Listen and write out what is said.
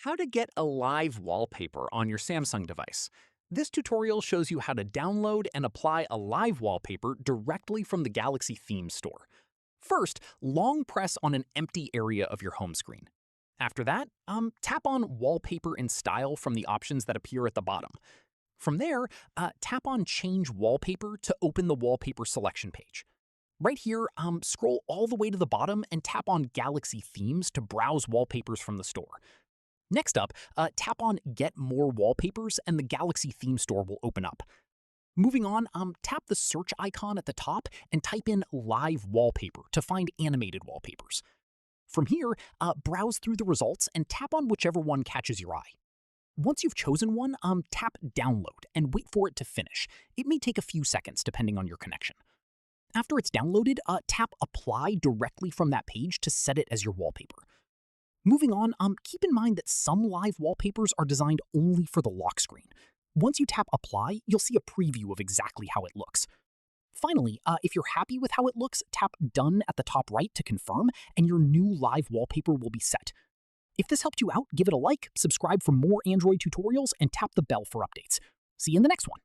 How to get a live wallpaper on your Samsung device. This tutorial shows you how to download and apply a live wallpaper directly from the Galaxy Theme Store. First, long press on an empty area of your home screen. After that, tap on Wallpaper in Style from the options that appear at the bottom. From there, tap on Change Wallpaper to open the wallpaper selection page. Right here, scroll all the way to the bottom and tap on Galaxy Themes to browse wallpapers from the store. Next up, tap on Get More Wallpapers and the Galaxy Theme Store will open up. Moving on, tap the search icon at the top and type in Live Wallpaper to find animated wallpapers. From here, browse through the results and tap on whichever one catches your eye. Once you've chosen one, tap Download and wait for it to finish. It may take a few seconds depending on your connection. After it's downloaded, tap Apply directly from that page to set it as your wallpaper. Moving on, keep in mind that some live wallpapers are designed only for the lock screen. Once you tap Apply, you'll see a preview of exactly how it looks. Finally, if you're happy with how it looks, tap Done at the top right to confirm, and your new live wallpaper will be set. If this helped you out, give it a like, subscribe for more Android tutorials, and tap the bell for updates. See you in the next one.